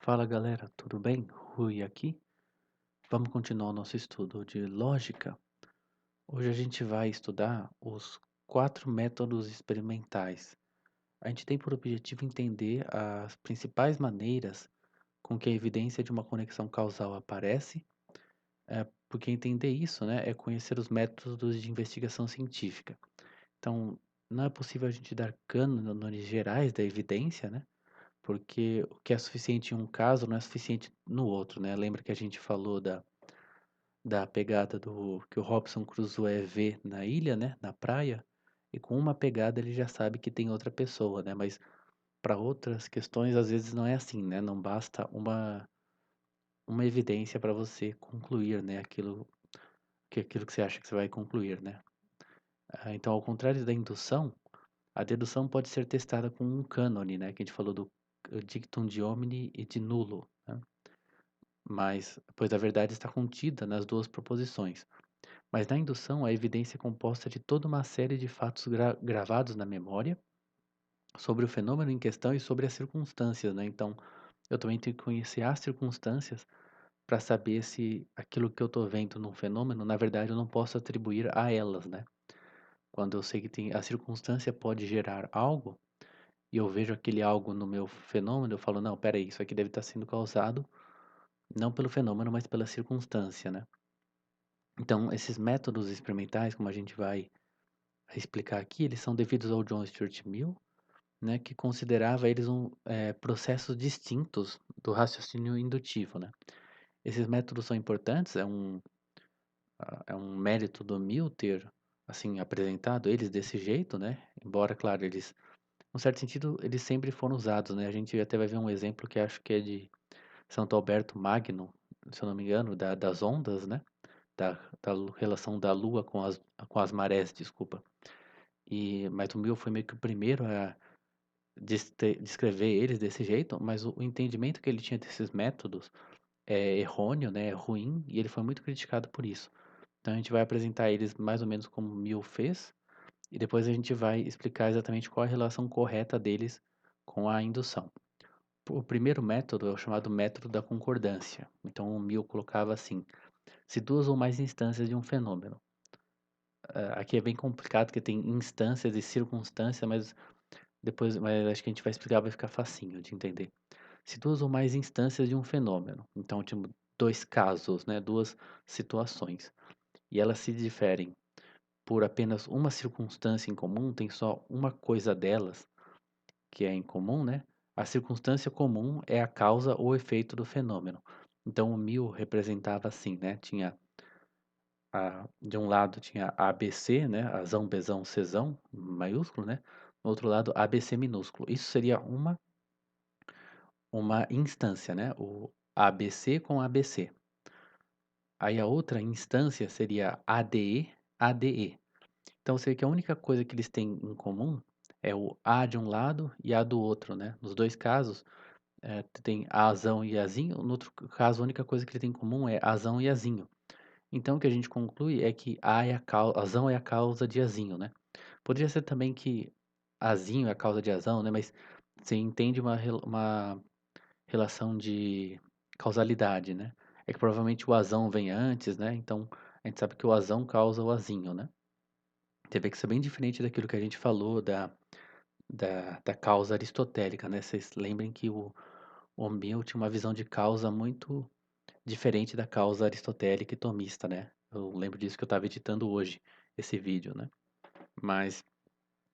Fala galera, tudo bem? Rui aqui. Vamos continuar o nosso estudo de lógica. Hoje a gente vai estudar os quatro métodos experimentais. A gente tem por objetivo entender as principais maneiras com que a evidência de uma conexão causal aparece, porque entender isso, né, é conhecer os métodos de investigação científica. Então, não é possível a gente dar cânones gerais da evidência, né? Porque o que é suficiente em um caso não é suficiente no outro, né? Lembra que a gente falou da pegada do que o Robson Crusoe vê na ilha, né? Na praia, e com uma pegada ele já sabe que tem outra pessoa, né? Mas para outras questões, às vezes não é assim, né? Não basta uma evidência para você concluir, né? Aquilo que você acha que você vai concluir, né? Então, ao contrário da indução, a dedução pode ser testada com um cânone, né? Que a gente falou do dictum de homine e de nullo, né? Mas, pois a verdade está contida nas duas proposições. Mas na indução, a evidência é composta de toda uma série de fatos gravados na memória sobre o fenômeno em questão e sobre as circunstâncias, né? Então, eu também tenho que conhecer as circunstâncias para saber se aquilo que eu estou vendo num fenômeno, na verdade, eu não posso atribuir a elas, né? Quando eu sei que a circunstância pode gerar algo e eu vejo aquele algo no meu fenômeno, eu falo, não, peraí, isso aqui deve estar sendo causado não pelo fenômeno, mas pela circunstância, né? Então, esses métodos experimentais, como a gente vai explicar aqui, eles são devidos ao John Stuart Mill, né, que considerava eles processos distintos do raciocínio indutivo, né? Esses métodos são importantes, é um mérito do Mill ter, assim, apresentado eles desse jeito, né? Embora, claro, eles, em um certo sentido, eles sempre foram usados, né? A gente até vai ver um exemplo que acho que é de Santo Alberto Magno, se eu não me engano, das ondas, né? Da relação da Lua com as marés, desculpa. Mas o Mill foi meio que o primeiro a descrever eles desse jeito, mas o entendimento que ele tinha desses métodos é errôneo, né, é ruim, e ele foi muito criticado por isso. Então a gente vai apresentar eles mais ou menos como Mill fez, e depois a gente vai explicar exatamente qual a relação correta deles com a indução. O primeiro método é o chamado método da concordância. Então o Mill colocava assim: se duas ou mais instâncias de um fenômeno. Aqui é bem complicado porque tem instâncias e circunstâncias, mas acho que a gente vai explicar, vai ficar facinho de entender. Se duas ou mais instâncias de um fenômeno, então tipo dois casos, né, duas situações, e elas se diferem por apenas uma circunstância em comum, tem só uma coisa delas que é em comum, né? A circunstância comum é a causa ou efeito do fenômeno. Então o mil representava assim, né? De um lado tinha ABC, né? Azão, Bzão, Czão, maiúsculo, né? Do outro lado ABC minúsculo. Isso seria uma instância, né? O ABC com ABC. Aí a outra instância seria ADE, ADE. Então você vê que a única coisa que eles têm em comum é o A de um lado e A do outro, né? Nos dois casos, tem Azão e Azinho. No outro caso, a única coisa que ele tem em comum é Azão e Azinho. Então o que a gente conclui é que Azão é a causa de Azinho, né? Poderia ser também que Azinho é a causa de Azão, né? Mas você entende uma relação de causalidade, né? É que provavelmente o Azão vem antes, né? Então a gente sabe que o Azão causa o Azinho, né? Você vê que isso é bem diferente daquilo que a gente falou da causa aristotélica, né? Vocês lembrem que o Mill tinha uma visão de causa muito diferente da causa aristotélica e tomista, né? Eu lembro disso que eu estava editando hoje, esse vídeo, né? Mas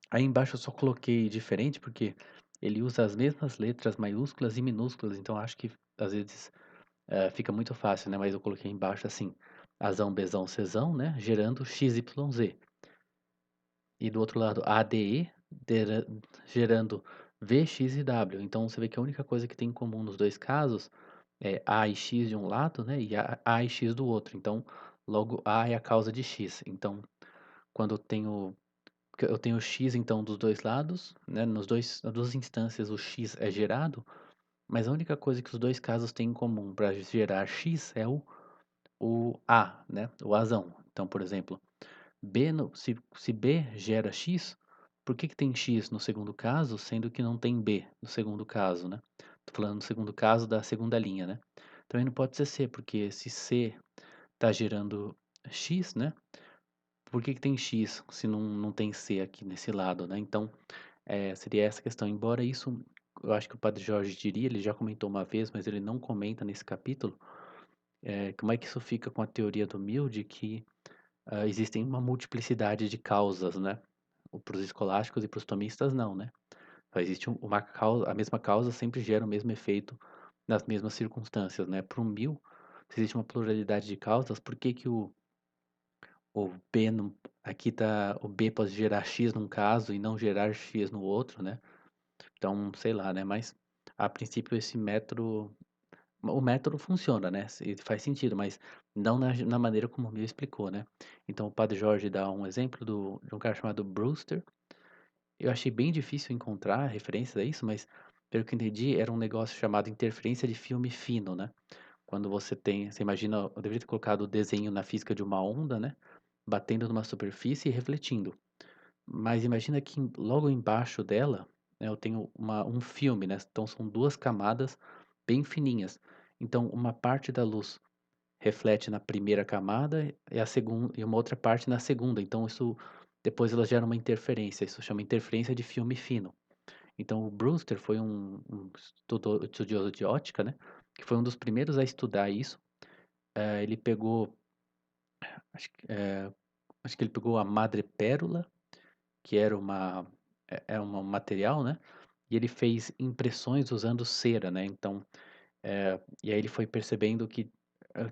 aí embaixo eu só coloquei diferente porque ele usa as mesmas letras maiúsculas e minúsculas, então acho que às vezes fica muito fácil, né? Mas eu coloquei embaixo assim, Azão, Bzão, Czão, né? Gerando XYZ. E do outro lado, ADE gerando VX e W. Então você vê que a única coisa que tem em comum nos dois casos é A e X de um lado, né? E A e X do outro. Então, logo A é a causa de X. Então, quando eu tenho X então dos dois lados, né? Nas duas instâncias o X é gerado, mas a única coisa que os dois casos têm em comum para gerar X é o A, né? O Azão. Então, por exemplo, se B gera X, por que tem X no segundo caso, sendo que não tem B no segundo caso, né? Tô falando no segundo caso da segunda linha, né. Também não pode ser C, porque se C tá gerando X, né, por que que tem X se não tem C aqui nesse lado, né. Então, seria essa a questão. Embora isso eu acho que o Padre Jorge diria, ele já comentou uma vez, mas ele não comenta nesse capítulo, como é que isso fica com a teoria do Mill de que, existem uma multiplicidade de causas, né. Para os escolásticos e para os tomistas não, né. Só existe uma causa, a mesma causa sempre gera o mesmo efeito nas mesmas circunstâncias, né. Para o Mill, se existe uma pluralidade de causas, por que que o B não aqui tá o B pode gerar X num caso e não gerar X no outro, né. Então, sei lá, né, mas a princípio esse método o método funciona, né, se faz sentido, mas não na maneira como o Mill explicou, né. Então o Padre Jorge dá um exemplo de um cara chamado Brewster. Eu achei bem difícil encontrar referências a isso, mas pelo que eu entendi era um negócio chamado interferência de filme fino, né. Quando você imagina, eu deveria ter colocado o desenho na física de uma onda, né, batendo numa superfície e refletindo. Mas imagina que logo embaixo dela, né, eu tenho um filme, né, então são 2 camadas bem fininhas. Então uma parte da luz reflete na primeira camada e uma outra parte na segunda, então isso depois ela gera uma interferência, isso chama interferência de filme fino. Então o Brewster foi um estudioso de ótica, né, que foi um dos primeiros a estudar isso. Ele pegou, acho que, acho que ele pegou a madrepérola, que era um material, né, e ele fez impressões usando cera, né, então, e aí ele foi percebendo que,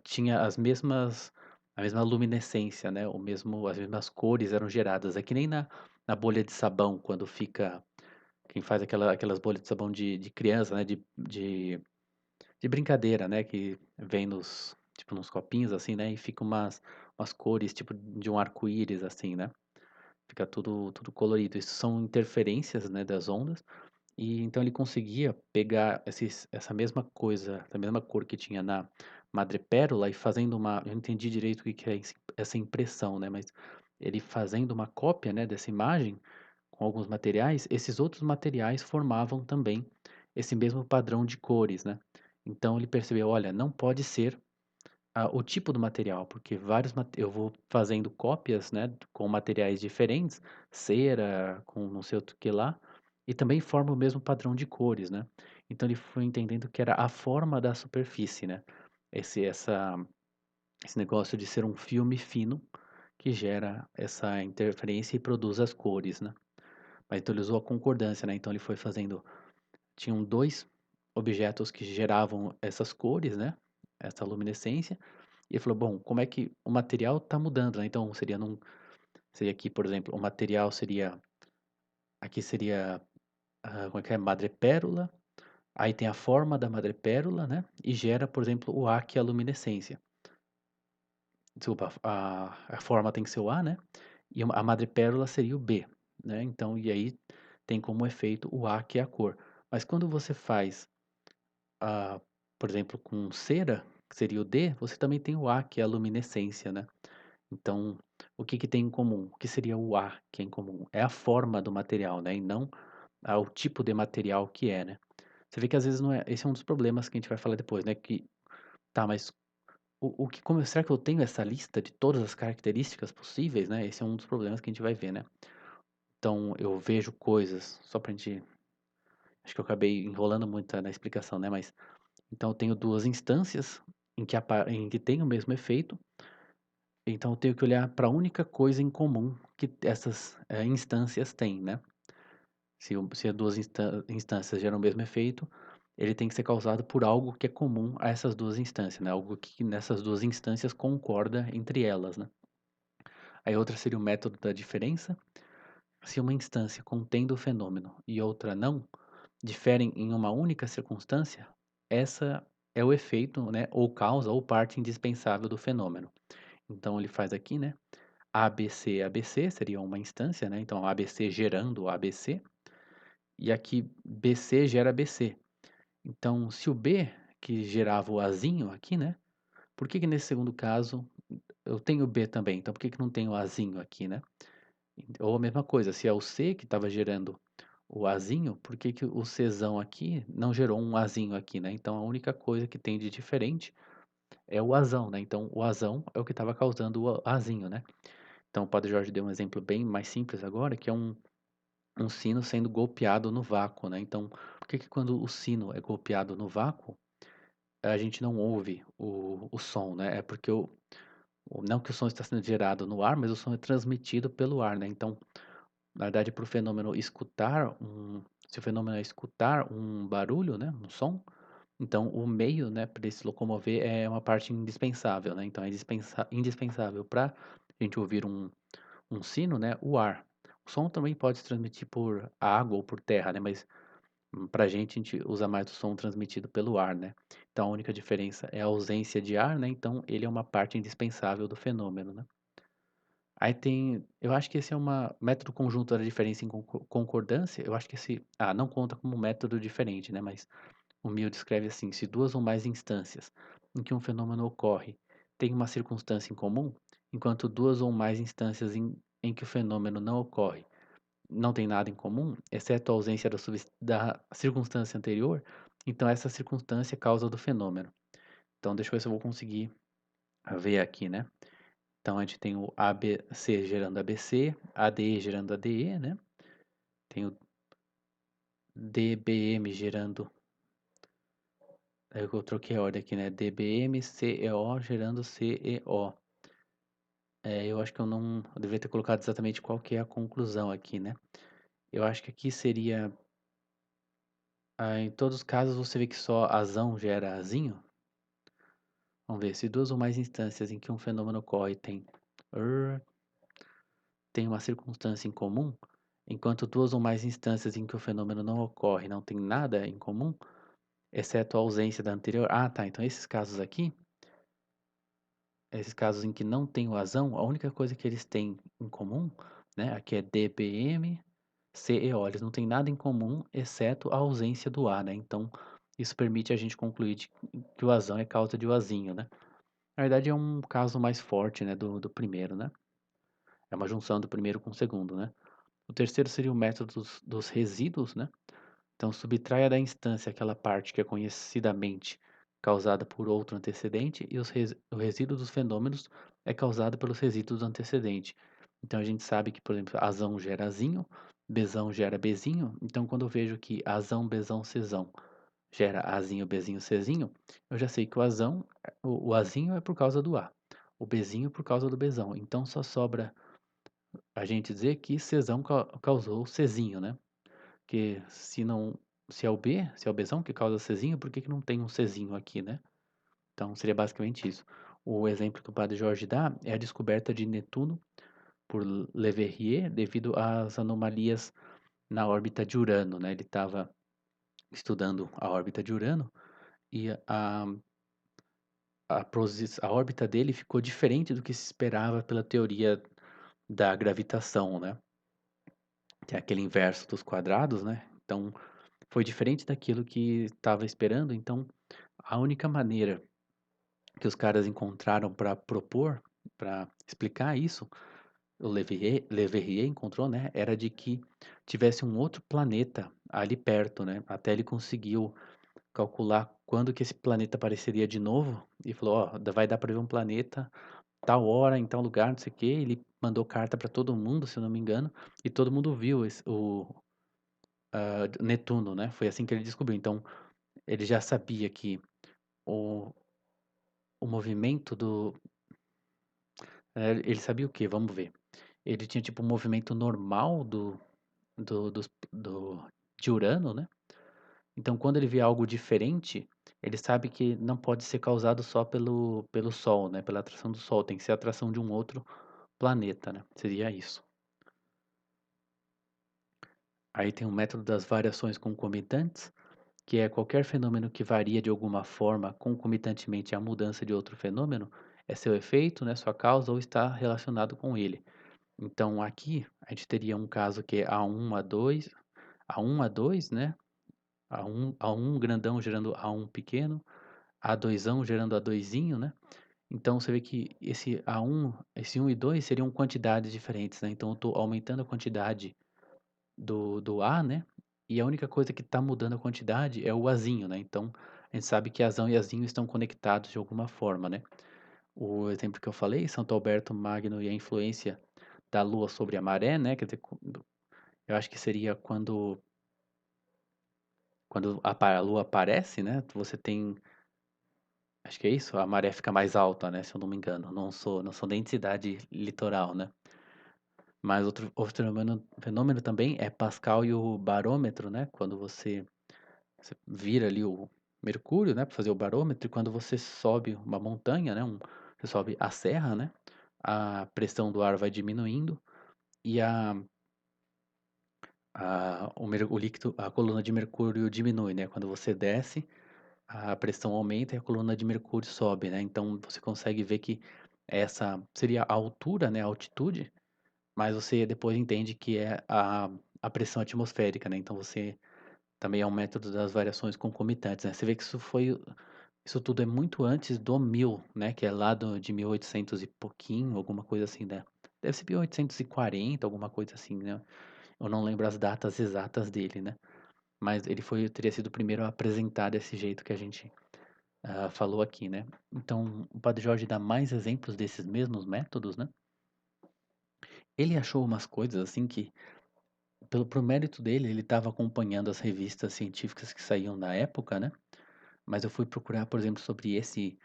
tinha a mesma luminescência, né, as mesmas cores eram geradas. É que nem na bolha de sabão quando fica quem faz aquelas bolhas de sabão de criança, né, de brincadeira, né, que vem nos copinhos, assim, né, e fica umas cores tipo de um arco-íris, assim, né. Fica tudo colorido. Isso são interferências, né, das ondas, e então ele conseguia pegar essa mesma coisa, a mesma cor que tinha na madrepérola e fazendo uma eu não entendi direito o que que é essa impressão, né, mas ele fazendo uma cópia, né, dessa imagem com alguns materiais, esses outros materiais formavam também esse mesmo padrão de cores, né. Então ele percebeu: "Olha, não pode ser o tipo do material, porque eu vou fazendo cópias, né, com materiais diferentes, cera, com não sei o que lá, e também forma o mesmo padrão de cores, né. Então ele foi entendendo que era a forma da superfície, né, esse essa esse negócio de ser um filme fino que gera essa interferência e produz as cores, né. Mas então ele usou a concordância, né, então ele foi fazendo tinham 2 objetos que geravam essas cores, né, essa luminescência, e ele falou: "Bom, como é que o material está mudando, né, então seria aqui, por exemplo, o material seria aqui seria, como é que é? Madrepérola, aí tem a forma da madrepérola, né, e gera, por exemplo, o A, que é a luminescência. Desculpa, a forma tem que ser o A, né, e a madrepérola seria o B, né, então e aí tem como efeito o A, que é a cor. Mas quando você faz, ah, por exemplo, com cera, que seria o D, você também tem o A, que é a luminescência, né. Então, o que que tem em comum? O que seria o A que é em comum? É a forma do material, né, e não, o tipo de material que é, né. Você vê que às vezes não é esse é um dos problemas que a gente vai falar depois, né, que tá, mas o que como será que eu tenho essa lista de todas as características possíveis, né, esse é um dos problemas que a gente vai ver, né. Então eu vejo coisas só pra gente acho que eu acabei enrolando muito na explicação, né, mas então eu tenho 2 instâncias em que tem o mesmo efeito, então eu tenho que olhar para a única coisa em comum que essas, instâncias têm, né. Se as 2 instâncias geram o mesmo efeito, ele tem que ser causado por algo que é comum a essas 2 instâncias, né, algo que nessas 2 instâncias concorda entre elas, né. Aí outra seria o método da diferença. Se uma instância contendo o fenômeno e outra não, diferem em uma única circunstância, essa é o efeito, né, ou causa ou parte indispensável do fenômeno. Então ele faz aqui, né, ABC, ABC seria uma instância, né, então ABC gerando ABC, e aqui BC gera BC. Então se o B, que gerava o Azinho aqui, né, por que que nesse segundo caso eu tenho B também, então por que que não tem o Azinho aqui, né? Ou a mesma coisa, se é o C que estava gerando o Azinho, por que que o Czão aqui não gerou um Azinho aqui, né? Então a única coisa que tem de diferente é o Azão, né? Então o Azão é o que estava causando o Azinho, né? Então o Padre Jorge deu um exemplo bem mais simples agora, que é um sino sendo golpeado no vácuo, né? Então, por que que quando o sino é golpeado no vácuo, a gente não ouve o som, né? É porque não que o som está sendo gerado no ar, mas o som é transmitido pelo ar, né? Então, na verdade, para o fenômeno escutar se o fenômeno é escutar um barulho, né, um som, então o meio, né, para ele se locomover é uma parte indispensável, né? Então é indispensável para a gente ouvir um sino, né, o ar. O som também pode se transmitir por água ou por terra, né? Mas para a gente usa mais o som transmitido pelo ar, né? Então a única diferença é a ausência de ar, né? Então ele é uma parte indispensável do fenômeno, né? Aí tem, eu acho que esse é uma método conjunto da diferença em concordância. Eu acho que esse, não conta como método diferente, né? Mas o Mill descreve assim: se duas ou mais instâncias em que um fenômeno ocorre têm uma circunstância em comum, enquanto duas ou mais instâncias em que o fenômeno não ocorre não tem nada em comum, exceto a ausência da circunstância anterior, então essa circunstância é causa do fenômeno. Então deixa eu ver se eu vou conseguir ver aqui, né? Então a gente tem o ABC gerando ABC, ADE gerando ADE, né? Tem o DBM gerando. Eu troquei a ordem aqui, né? DBM, CEO gerando CEO. Eu acho que eu deveria ter colocado exatamente qual que é a conclusão aqui, né? Eu acho que aqui seria. Em todos os casos você vê que só azão gera azinho. Vamos ver, se duas ou mais instâncias em que um fenômeno ocorre er, tem uma circunstância em comum, enquanto duas ou mais instâncias em que o fenômeno não ocorre não tem nada em comum, exceto a ausência da anterior. Ah, tá. Então esses casos em que não tem o azão, a única coisa que eles têm em comum, né, aqui é DPM, CEO, eles não têm nada em comum, exceto a ausência do A, né? Então, isso permite a gente concluir que o azão é causa de o azinho, né? Na verdade, é um caso mais forte, né, do primeiro, né? É uma junção do primeiro com o segundo, né? O terceiro seria o método dos resíduos, né? Então, subtraia da instância aquela parte que é conhecidamente causada por outro antecedente e o resíduo dos fenômenos é causado pelos resíduos do antecedente. Então, a gente sabe que, por exemplo, azão gera azinho, bezão gera bezinho. Então, quando eu vejo que azão, bezão, cezão gera azinho, bezinho, cezinho, eu já sei que o azinho é por causa do A, o bezinho por causa do bezão. Então, só sobra a gente dizer que cezão causou o cezinho, né? Que se não, se é o Bzão que causa Czinho, por que que não tem um Czinho aqui, né? Então seria basicamente isso. O exemplo que o padre Jorge dá é a descoberta de Netuno por Le Verrier devido às anomalias na órbita de Urano, né? Ele estava estudando a órbita de Urano e a órbita dele ficou diferente do que se esperava pela teoria da gravitação, né? Que é aquele inverso dos quadrados, né? Então foi diferente daquilo que estava esperando, então a única maneira que os caras encontraram para propor, para explicar isso, o Le Verrier encontrou, né, era de que tivesse um outro planeta ali perto, né? Até ele conseguiu calcular quando que esse planeta apareceria de novo e falou, ó, vai dar para ver um planeta tal hora, em tal lugar, não sei o quê. Ele mandou carta para todo mundo, se eu não me engano, e todo mundo viu Netuno, né? Foi assim que ele descobriu. Então, ele já sabia que o, o movimento ele sabia o quê? Vamos ver. Ele tinha tipo um movimento normal de Urano, né? Então, quando ele vê algo diferente, ele sabe que não pode ser causado só pelo Sol, né? Pela atração do Sol, tem que ser a atração de um outro planeta, né? Seria isso. Aí tem o método das variações concomitantes, que é qualquer fenômeno que varia de alguma forma concomitantemente à mudança de outro fenômeno, é seu efeito, né, sua causa ou está relacionado com ele. Então aqui a gente teria um caso que é A1, A2, A1, A2, né? A1 grandão gerando A1 pequeno, A2ão gerando A2zinho, né? Então você vê que esse 1 e 2 seriam quantidades diferentes, né? Então eu estou aumentando a quantidade do A, né? e a única coisa que está mudando a quantidade é o azinho, né, então a gente sabe que azão e azinho estão conectados de alguma forma, né. O exemplo que eu falei, Santo Alberto Magno e a influência da lua sobre a maré, né, quer dizer, eu acho que seria quando a lua aparece, né, você tem, acho que é isso, a maré fica mais alta, né, se eu não me engano, não sou nem de cidade litoral, né. Mas outro fenômeno também é Pascal e o barômetro, né, quando você vira ali o mercúrio, né, para fazer o barômetro, e quando você sobe uma montanha, né, você sobe a serra, né, a pressão do ar vai diminuindo e o líquido, a coluna de mercúrio diminui, né. Quando você desce, a pressão aumenta e a coluna de mercúrio sobe, né. Então você consegue ver que essa seria a altura, né, a altitude, mas você depois entende que é a pressão atmosférica, né. Então você também é um método das variações concomitantes, né. Você vê que isso tudo é muito antes do 1000, né, que é lá de 1800 e pouquinho, alguma coisa assim, né. Deve ser 1840, alguma coisa assim, né. Eu não lembro as datas exatas dele, né. Mas ele teria sido o primeiro a apresentar desse jeito que a gente, falou aqui, né. Então, o Padre Jorge dá mais exemplos desses mesmos métodos, né. Ele achou umas coisas, assim, que pro mérito dele, ele estava acompanhando as revistas científicas que saíam na época, né. Mas eu fui procurar, por exemplo, sobre esse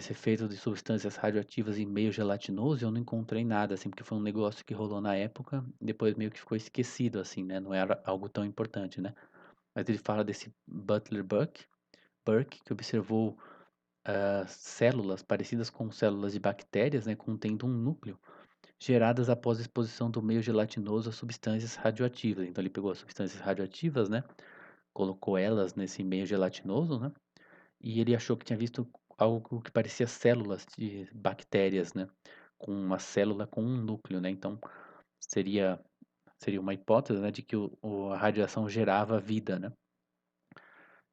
efeito de substâncias radioativas em meio gelatinoso, e eu não encontrei nada, assim, porque foi um negócio que rolou na época, depois meio que ficou esquecido, assim, né, não era algo tão importante, né. Mas ele fala desse Burke, que observou, células parecidas com células de bactérias, né, contendo um núcleo, geradas após a exposição do meio gelatinoso a substâncias radioativas. Então ele pegou as substâncias radioativas, né, colocou elas nesse meio gelatinoso, né, e ele achou que tinha visto algo que parecia células de bactérias, né, com uma célula com um núcleo, né, então seria seria uma hipótese, né, de que a radiação gerava vida, né.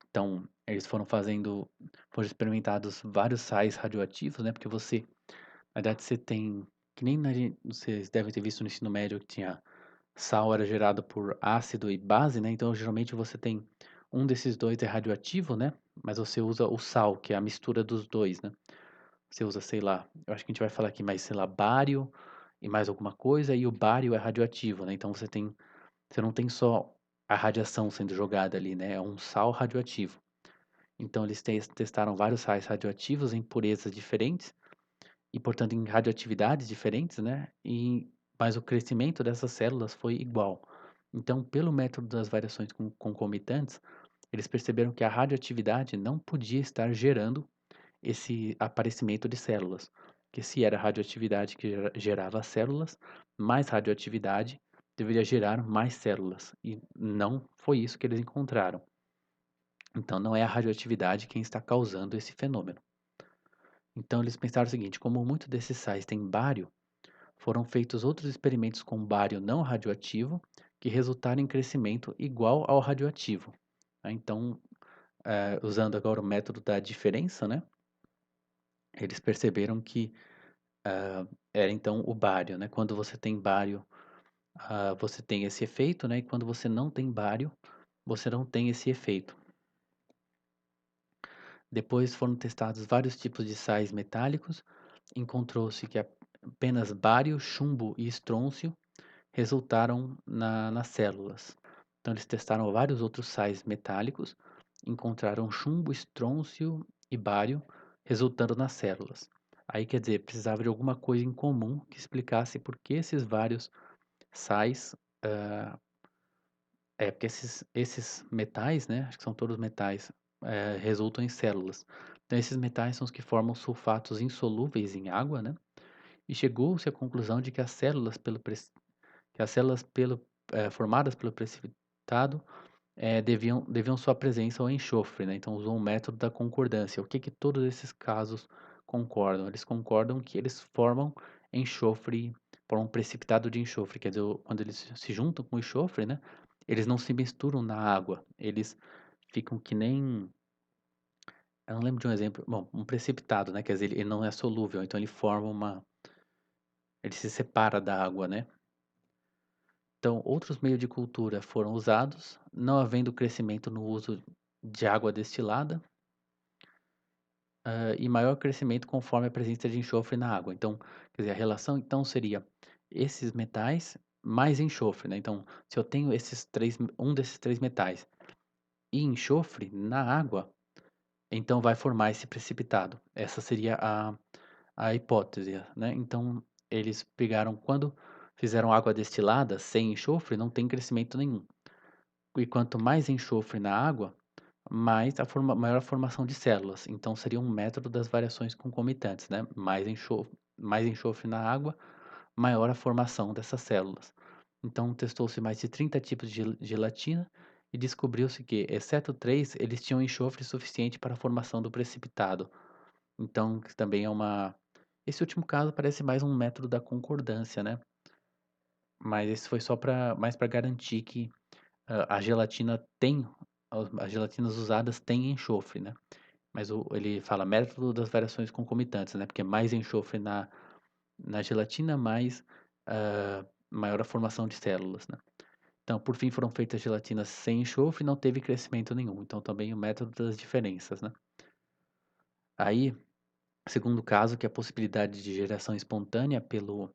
Então, eles foram experimentados vários sais radioativos, né, porque na verdade você tem, que nem vocês devem ter visto no ensino médio que tinha sal era gerado por ácido e base, né, então geralmente você tem um desses 2 é radioativo, né, mas você usa o sal, que é a mistura dos 2, né. Você usa, sei lá, eu acho que a gente vai falar aqui mais, sei lá, bário e mais alguma coisa, e o bário é radioativo, né, então você não tem só a radiação sendo jogada ali, né, é um sal radioativo. Então eles testaram vários sais radioativos em purezas diferentes e, portanto, em radioatividades diferentes, né, mas o crescimento dessas células foi igual. Então, pelo método das variações concomitantes, eles perceberam que a radioatividade não podia estar gerando esse aparecimento de células, que se era a radioatividade que gerava células, mais radioatividade deveria gerar mais células, e não foi isso que eles encontraram. Então não é a radioatividade quem está causando esse fenômeno. Então eles pensaram o seguinte: como muitos desses sais têm bário, foram feitos outros experimentos com bário não radioativo que resultaram em crescimento igual ao radioativo, né. Então, usando agora o método da diferença, né, eles perceberam que, era então o bário, né. Quando você tem bário, você tem esse efeito, né, e quando você não tem bário, você não tem esse efeito. Depois foram testados vários tipos de sais metálicos. Encontrou-se que apenas bário, chumbo e estrôncio resultaram nas células. Então eles testaram vários outros sais metálicos, encontraram chumbo, estrôncio e bário resultando nas células. Aí quer dizer, precisava de alguma coisa em comum que explicasse por que esses vários sais, porque esses metais, né, acho que são todos metais, resultam em células. Então esses metais são os que formam sulfatos insolúveis em água, né, e chegou-se à conclusão de que as células formadas pelo precipitado, deviam sua presença ao enxofre, né, então usou o método da concordância. O que que todos esses casos concordam? Eles concordam que eles formam um precipitado de enxofre, quer dizer, quando eles se juntam com o enxofre, né, eles não se misturam na água, eles ficam que nem, eu não lembro de um exemplo, bom, um precipitado, né, quer dizer, ele não é solúvel, então ele se separa da água, né. Então, outros meios de cultura foram usados, não havendo crescimento no uso de água destilada, e maior crescimento conforme a presença de enxofre na água. Então, quer dizer, a relação então seria esses metais mais enxofre, né. Então, se eu tenho um desses 3 metais e enxofre na água, então vai formar esse precipitado. Essa seria a hipótese, né. Então, eles pegaram quando fizeram água destilada sem enxofre, não tem crescimento nenhum. E quanto mais enxofre na água, mais a forma maior a formação de células. Então seria um método das variações concomitantes, né, mais enxofre na água, maior a formação dessas células. Então testou-se mais de 30 tipos de gelatina e descobriu-se que, exceto 3, eles tinham enxofre suficiente para a formação do precipitado. Então que também é uma esse último caso parece mais um método da concordância, né, mas esse foi só para mais para garantir que a gelatina tem as gelatinas usadas têm enxofre, né, mas ele fala método das variações concomitantes, né, porque mais enxofre na gelatina, maior a formação de células, né. Então, por fim, foram feitas gelatinas sem enxofre e não teve crescimento nenhum, então também o método das diferenças, né. Aí, segundo caso, que é a possibilidade de geração espontânea pelo,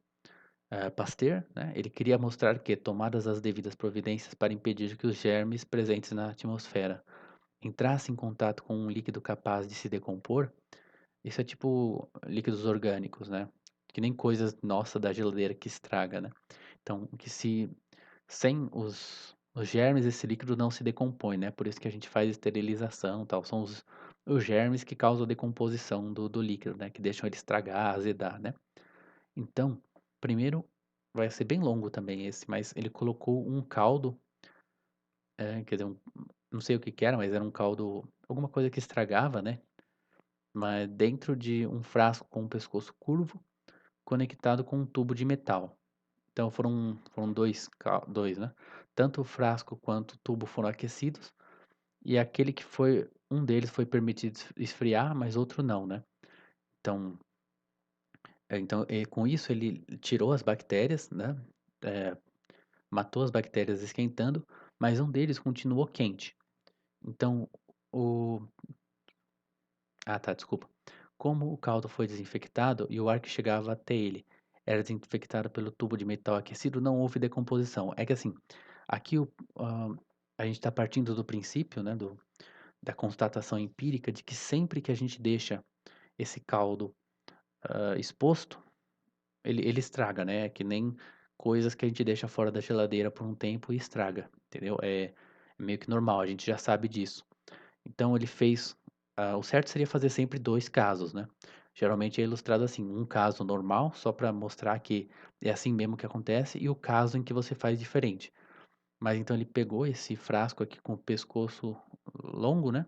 Pasteur, né, ele queria mostrar que, tomadas as devidas providências para impedir que os germes presentes na atmosfera entrasse em contato com um líquido capaz de se decompor, isso é tipo líquidos orgânicos, né? Que nem coisas nossa da geladeira que estraga, né? Então, que se sem os germes, esse líquido não se decompõe, né? Por isso que a gente faz esterilização e tal. São os germes que causam a decomposição do líquido, né? Que deixam ele estragar, azedar, né? Então, primeiro vai ser bem longo também esse, mas ele colocou um caldo, quer dizer, não sei o que que era, mas era um caldo, alguma coisa que estragava, né? Mas dentro de um frasco com um pescoço curvo, conectado com um tubo de metal. Então foram dois, né? Tanto o frasco quanto o tubo foram aquecidos, e aquele que foi um deles foi permitido esfriar, mas outro não, né? Então, com isso ele tirou as bactérias, né? Eh, matou as bactérias esquentando, mas um deles continuou quente. Então, o ah, tá, desculpa. Como o caldo foi desinfectado e o ar que chegava até ele era desinfectado pelo tubo de metal aquecido, não houve decomposição. É que assim, aqui ah, a gente está partindo do princípio, né, da constatação empírica de que sempre que a gente deixa esse caldo exposto, ele estraga, né? É que nem coisas que a gente deixa fora da geladeira por um tempo e estraga, entendeu? É meio que normal, a gente já sabe disso. Então ele fez o certo seria fazer sempre 2 casos, né. Geralmente é ilustrado assim, um caso normal, só para mostrar que é assim mesmo que acontece, e o caso em que você faz diferente. Mas então ele pegou esse frasco aqui com o pescoço longo, né,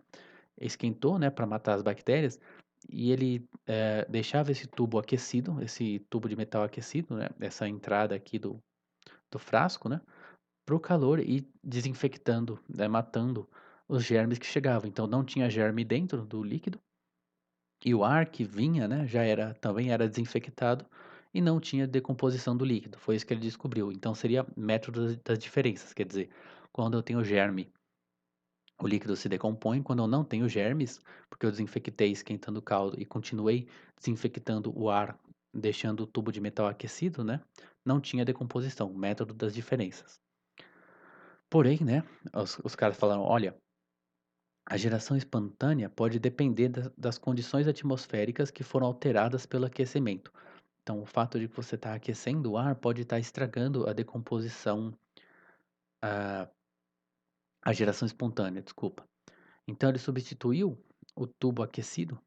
esquentou, né, para matar as bactérias, e ele, deixava esse tubo aquecido, esse tubo de metal aquecido, né, essa entrada aqui do frasco, né, para o calor e desinfectando, né, matando os germes que chegavam. Então não tinha germe dentro do líquido e o ar que vinha, né, já era também era desinfectado e não tinha decomposição do líquido. Foi isso que ele descobriu. Então seria método das diferenças, quer dizer, quando eu tenho germe, o líquido se decompõe, quando eu não tenho germes, porque eu desinfectei esquentando o caldo e continuei desinfectando o ar, deixando o tubo de metal aquecido, né, não tinha decomposição, método das diferenças. Porém, né, os caras falaram: "Olha, a geração espontânea pode depender das condições atmosféricas que foram alteradas pelo aquecimento. Então, o fato de que você está aquecendo o ar pode estar estragando a decomposição, a geração espontânea, desculpa. Então, ele substituiu o tubo aquecido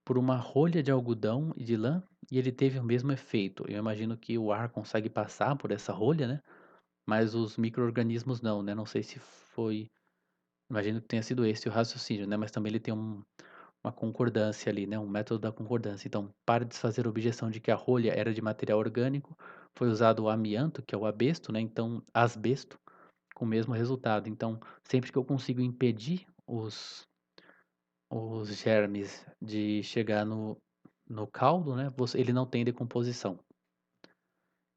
por uma rolha de algodão e de lã e ele teve o mesmo efeito. Eu imagino que o ar consegue passar por essa rolha, né? Mas os micro-organismos não, né? Não sei se foi. Imagino que tenha sido esse o raciocínio, né, mas também ele tem uma concordância ali, né, um método da concordância. Então, para desfazer a objeção de que a rolha era de material orgânico, foi usado o amianto, que é o asbesto, né, então asbesto, com o mesmo resultado. Então, sempre que eu consigo impedir os germes de chegar no caldo, né, ele não tem decomposição.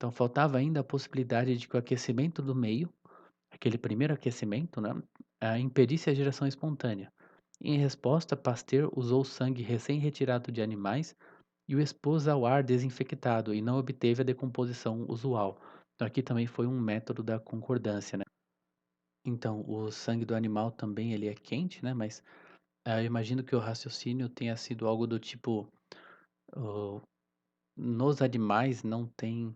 Então faltava ainda a possibilidade de que o aquecimento do meio, aquele primeiro aquecimento, né, impedisse a geração espontânea. Em resposta, Pasteur usou sangue recém-retirado de animais e o expôs ao ar desinfectado e não obteve a decomposição usual. Então aqui também foi um método da concordância, né. Então, o sangue do animal também ele é quente, né, mas, eu imagino que o raciocínio tenha sido algo do tipo, hã, nos animais não tem,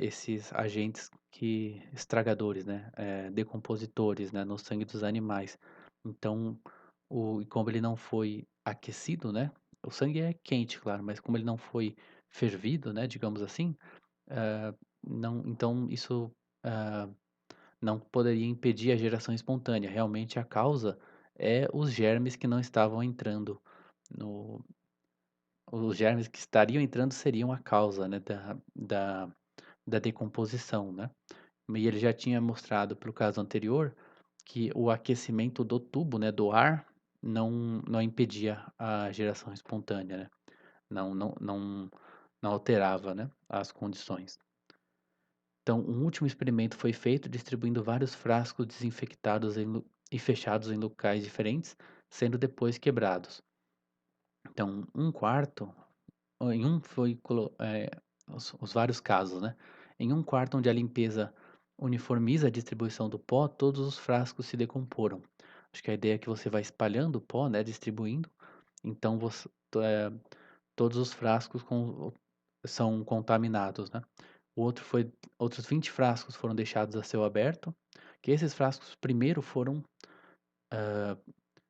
esses agentes que estragadores, né, decompositores, né, no sangue dos animais. Então, e como ele não foi aquecido, né, o sangue é quente, claro, mas como ele não foi fervido, né, digamos assim, não então isso, hã, não poderia impedir a geração espontânea. Realmente a causa é os germes que não estavam entrando no os germes que estariam entrando seriam a causa, né, da decomposição, né. E ele já tinha mostrado para o caso anterior, que o aquecimento do tubo, né, do ar, não impedia a geração espontânea, né. Não alterava, né, as condições. Então, um último experimento foi feito distribuindo vários frascos desinfectados e fechados em locais diferentes, sendo depois quebrados. Então, um quarto, em um foi os vários casos, né. Em um quarto onde a limpeza uniformiza a distribuição do pó, todos os frascos se decomporam. Acho que a ideia é que você vai espalhando o pó, né, distribuindo, então todos os frascos são contaminados, né. O outro foi Outros 20 frascos foram deixados a céu aberto, que esses frascos primeiro foram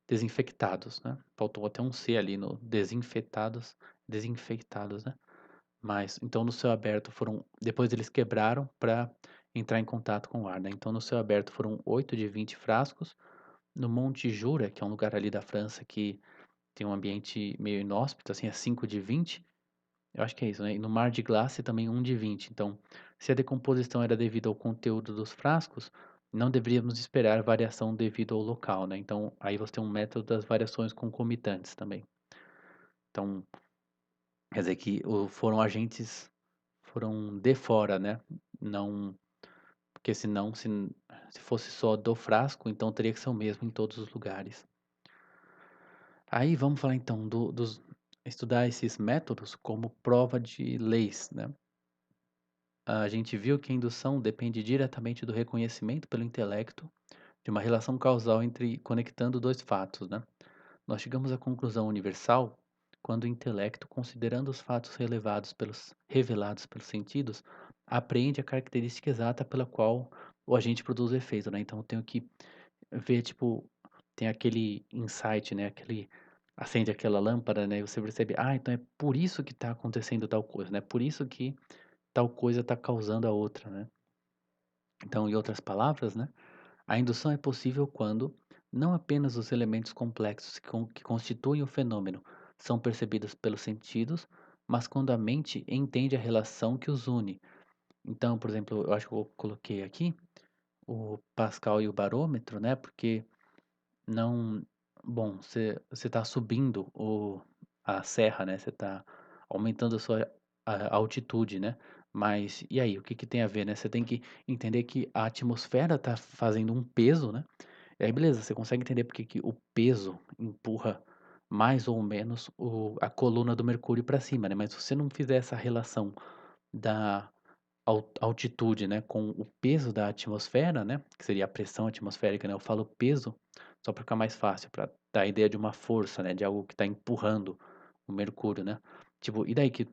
desinfectados, né. Faltou até um C ali no desinfectados, né. Mas então no céu aberto foram depois eles quebraram para entrar em contato com o ar, né. Então no céu aberto foram 8 de 20 frascos, no Monte Jura, que é um lugar ali da França que tem um ambiente meio inóspito, assim, é 5 de 20. Eu acho que é isso, né. E no Mar de Glace também 1 de 20. Então, se a decomposição era devido ao conteúdo dos frascos, não deveríamos esperar variação devido ao local, né. Então, aí você tem um método das variações concomitantes também. Então, quer dizer que foram agentes foram de fora, né, não porque senão se fosse só do frasco, então teria que ser o mesmo em todos os lugares. Aí vamos falar então estudar esses métodos como prova de leis, né. A gente viu que a indução depende diretamente do reconhecimento pelo intelecto de uma relação causal entre conectando dois fatos, né? Nós chegamos à conclusão universal quando o intelecto, considerando os fatos revelados pelos sentidos, apreende a característica exata pela qual o agente produz o efeito, né? Então eu tenho que ver, tipo, tem aquele insight, né? Acende aquela lâmpada, né? E você percebe, então é por isso que está acontecendo tal coisa, né? Por isso que tal coisa está causando a outra, né? Então, em outras palavras, né, a indução é possível quando não apenas os elementos complexos que constituem o fenômeno são percebidos pelos sentidos, mas quando a mente entende a relação que os une. Então, por exemplo, eu acho que eu coloquei aqui o Pascal e o barômetro, né? Porque não, bom, você está subindo a serra, né, você está aumentando a sua altitude, né, mas e aí, o que que tem a ver, né? Você tem que entender que a atmosfera está fazendo um peso, né, e aí beleza, você consegue entender porque que o peso empurra mais ou menos a coluna do mercúrio para cima, né, mas se você não fizer essa relação da altitude, né, com o peso da atmosfera, né, que seria a pressão atmosférica, né, eu falo peso só para ficar mais fácil, para dar a ideia de uma força, né, de algo que está empurrando o mercúrio, né. Tipo, e daí que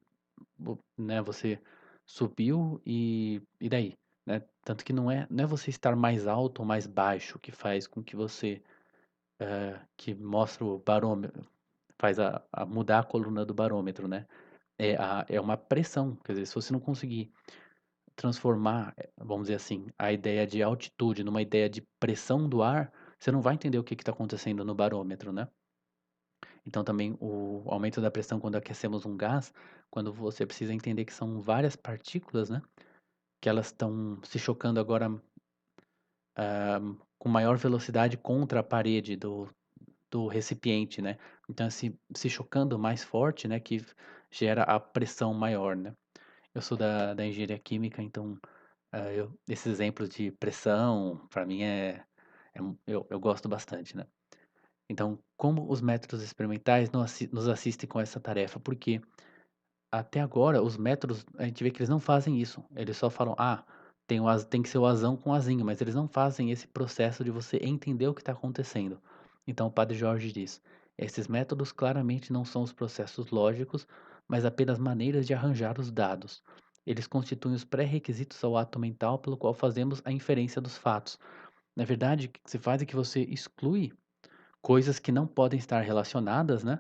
né, você subiu e daí, né. Tanto que não é você estar mais alto ou mais baixo que faz com que você, que mostra o barômetro, faz a mudar a coluna do barômetro, né. É uma pressão, quer dizer, se você não conseguir transformar, vamos dizer assim, a ideia de altitude numa ideia de pressão do ar, você não vai entender o que está acontecendo no barômetro, né. Então também o aumento da pressão quando aquecemos um gás, quando você precisa entender que são várias partículas, né, que elas estão se chocando agora, com maior velocidade contra a parede do recipiente, né. Então se chocando mais forte, né, que gera a pressão maior, né. Eu sou da engenharia química, então, esses exemplos de pressão, para mim eu gosto bastante, né. Então, como os métodos experimentais nos assistem com essa tarefa? Porque até agora, os métodos, a gente vê que eles não fazem isso. Eles só falam: "Ah, tem que ser o azão com azinho", mas eles não fazem esse processo de você entender o que está acontecendo. Então o padre Jorge diz: "Esses métodos claramente não são os processos lógicos, mas apenas maneiras de arranjar os dados. Eles constituem os pré-requisitos ao ato mental pelo qual fazemos a inferência dos fatos. Na verdade, o que se faz é que você exclui coisas que não podem estar relacionadas, né,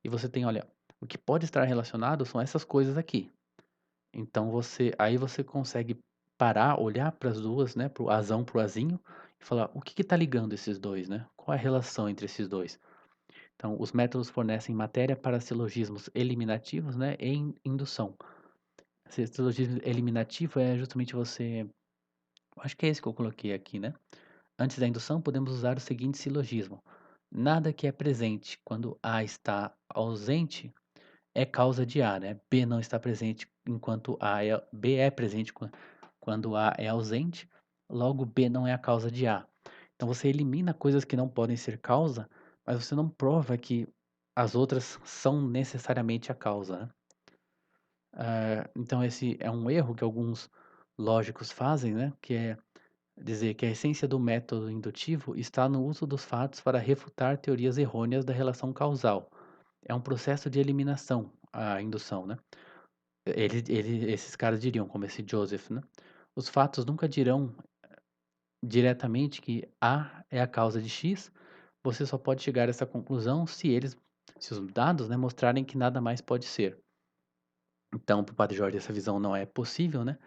e você tem, olha, o que pode estar relacionado são essas coisas aqui. Então você consegue parar, olhar para as 2, né, para o azão, para o azinho, e falar: "O que está ligando esses 2, né? Qual é a relação entre esses 2?". Então os métodos fornecem matéria para silogismos eliminativos, né, e indução. Esse silogismo eliminativo é justamente você acho que é esse que eu coloquei aqui, né. Antes da indução, podemos usar o seguinte silogismo: "Nada que é presente quando A está ausente é causa de A", né. B não está presente enquanto B é presente quando A é ausente, logo B não é a causa de A. Então você elimina coisas que não podem ser causa, mas você não prova que as outras são necessariamente a causa, né. Então esse é um erro que alguns lógicos fazem, né, que é dizer que a essência do método indutivo está no uso dos fatos para refutar teorias errôneas da relação causal. É um processo de eliminação, a indução, né. Esses caras diriam, como esse Joseph, né, os fatos nunca dirão diretamente que A é a causa de X, você só pode chegar a essa conclusão se os dados, né, mostrarem que nada mais pode ser. Então, para o padre Jorge essa visão não é possível, né,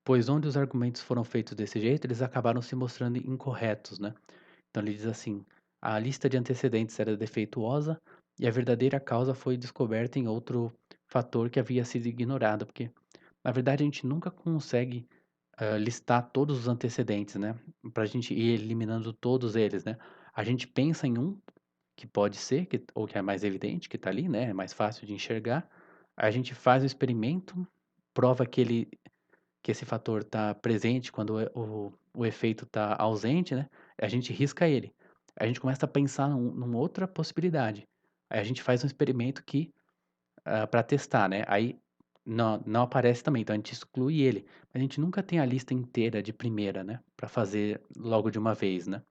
pois onde os argumentos foram feitos desse jeito, eles acabaram se mostrando incorretos, né. Então ele diz assim: "A lista de antecedentes era defeituosa e a verdadeira causa foi descoberta em outro fator que havia sido ignorado", porque, na verdade, a gente nunca consegue, listar todos os antecedentes, né, pra gente ir eliminando todos eles, né. A gente pensa em um que pode ser, ou que é mais evidente, que tá ali, né, é mais fácil de enxergar, a gente faz o experimento, prova que esse fator está presente quando o efeito está ausente, né, a gente risca ele. A gente começa a pensar numa outra possibilidade. Aí a gente faz um experimento que, pra testar, né, aí não aparece também, então a gente exclui ele. Mas a gente nunca tem a lista inteira de primeira, né, pra fazer logo de uma vez, né.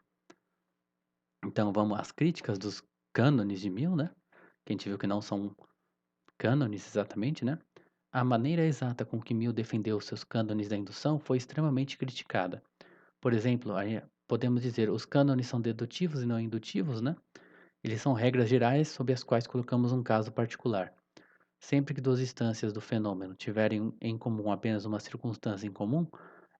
Então vamos às críticas dos cânones de Mill, né, que a gente viu que não são cânones exatamente, né. A maneira exata com que Mill defendeu seus cânones da indução foi extremamente criticada. Por exemplo, aí podemos dizer, os cânones são dedutivos e não indutivos, né? Eles são regras gerais sobre as quais colocamos um caso particular. Sempre que duas instâncias do fenômeno tiverem em comum apenas uma circunstância em comum,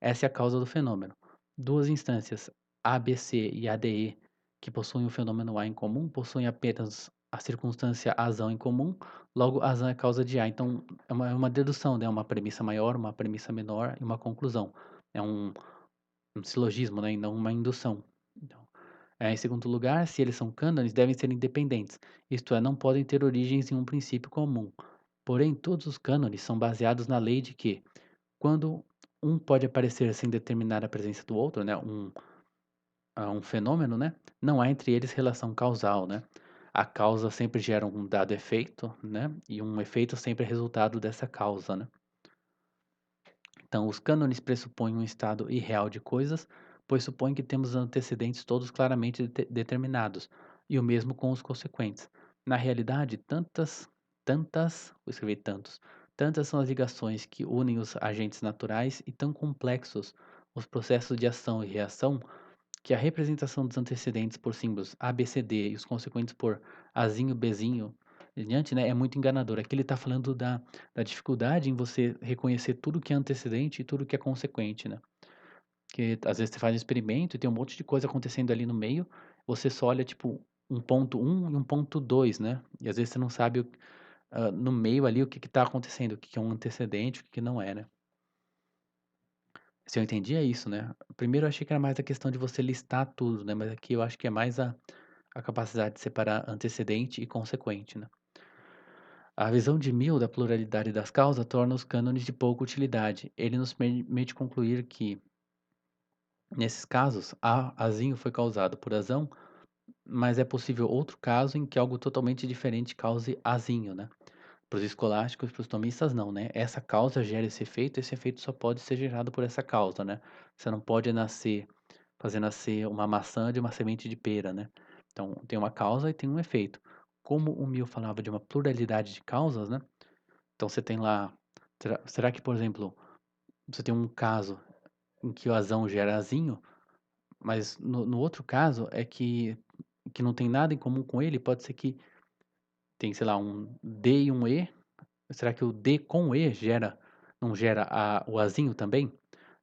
essa é a causa do fenômeno. Duas instâncias, ABC e ADE, que possuem o fenômeno A em comum, possuem apenas a circunstância azão em comum, logo azão é causa de A. Então, é uma dedução, né? Uma premissa maior, uma premissa menor e uma conclusão. É um silogismo, né, e não uma indução. Então, em segundo lugar, se eles são cânones, devem ser independentes, isto é, não podem ter origens em um princípio comum. Porém, todos os cânones são baseados na lei de que, quando um pode aparecer sem determinar a presença do outro, né, um fenômeno, né, não há entre eles relação causal, né. A causa sempre gera um dado efeito, né, e um efeito sempre é resultado dessa causa, né. Então, os cânones pressupõem um estado irreal de coisas, pois supõem que temos antecedentes todos claramente determinados, e o mesmo com os consequentes. Na realidade, vou escrever tantas são as ligações que unem os agentes naturais e tão complexos os processos de ação e reação, que a representação dos antecedentes por símbolos A, B, C, D e os consequentes por Azinho, Bzinho em diante, né, é muito enganador. Aqui ele está falando da dificuldade em você reconhecer tudo que é antecedente e tudo que é consequente, né. Que às vezes você faz um experimento e tem um monte de coisa acontecendo ali no meio, você só olha tipo um ponto um e um ponto 2, né, e às vezes você não sabe no meio ali o que está acontecendo, o que que é um antecedente, o que que não é, né. Se eu entendi é isso, né. Primeiro eu achei que era mais a questão de você listar tudo, né, mas aqui eu acho que é mais a capacidade de separar antecedente e consequente, né. A visão de Mill da pluralidade das causas torna os cânones de pouca utilidade. Ele nos permite concluir que, nesses casos, A azinho foi causado por azão, mas é possível outro caso em que algo totalmente diferente cause azinho, né? Para os escolásticos e para os tomistas não, né? Essa causa gera esse efeito só pode ser gerado por essa causa, né? Você não pode fazer nascer uma maçã de uma semente de pera, né? Então tem uma causa e tem um efeito. Como o Mill falava de uma pluralidade de causas, né? Então você tem lá, será que, por exemplo, você tem um caso em que o azão gera azinho, mas no outro caso é que não tem nada em comum com ele, pode ser que tem, sei lá, um D e um E. Será que o D com o E não gera o azinho também?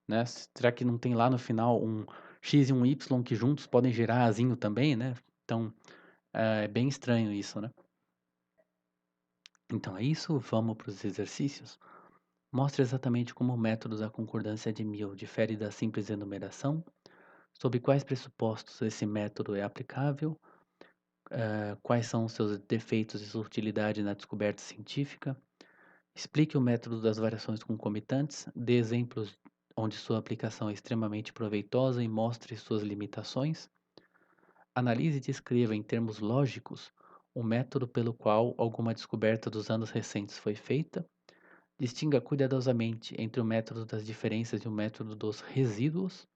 Né? Será que não tem lá no final um X e um Y que juntos podem gerar azinho também, né? Então, é bem estranho isso, né? Então é isso, vamos para os exercícios. Mostre exatamente como o método da concordância de Mill difere da simples enumeração, sob quais pressupostos esse método é aplicável, quais são os seus defeitos e sua utilidade na descoberta científica. Explique o método das variações concomitantes, dê exemplos onde sua aplicação é extremamente proveitosa e mostre suas limitações. Analise e descreva em termos lógicos o método pelo qual alguma descoberta dos anos recentes foi feita. Distinga cuidadosamente entre o método das diferenças e o método dos resíduos.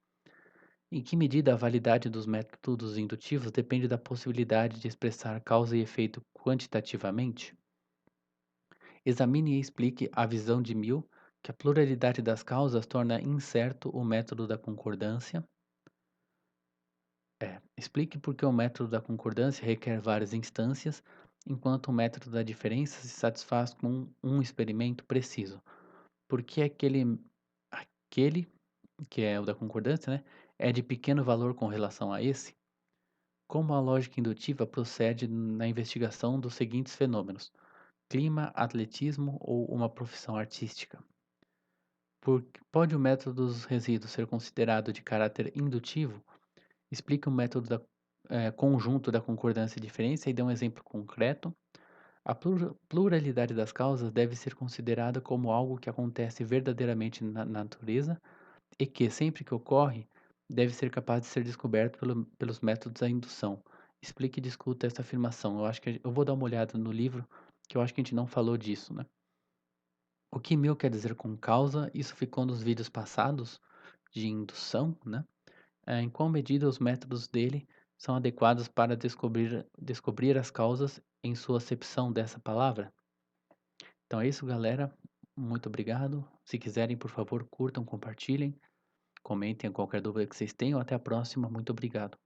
Em que medida a validade dos métodos indutivos depende da possibilidade de expressar causa e efeito quantitativamente? Examine e explique a visão de Mill que a pluralidade das causas torna incerto o método da concordância. Explique por que o método da concordância requer várias instâncias, enquanto o método da diferença se satisfaz com um experimento preciso. Por que aquele que é o da concordância, né, é de pequeno valor com relação a esse? Como a lógica indutiva procede na investigação dos seguintes fenômenos: clima, atletismo ou uma profissão artística? Pode o método dos resíduos ser considerado de caráter indutivo? Explique o método conjunto da concordância e diferença e dê um exemplo concreto. A pluralidade das causas deve ser considerada como algo que acontece verdadeiramente na natureza e que, sempre que ocorre, deve ser capaz de ser descoberto pelos métodos da indução. Explique e discuta essa afirmação. Eu acho que eu vou dar uma olhada no livro, que eu acho que a gente não falou disso, né? O que Mill quer dizer com causa, isso ficou nos vídeos passados de indução, né? Em qual medida os métodos dele são adequados para descobrir as causas em sua acepção dessa palavra? Então é isso, galera. Muito obrigado. Se quiserem, por favor, curtam, compartilhem, comentem qualquer dúvida que vocês tenham. Até a próxima. Muito obrigado.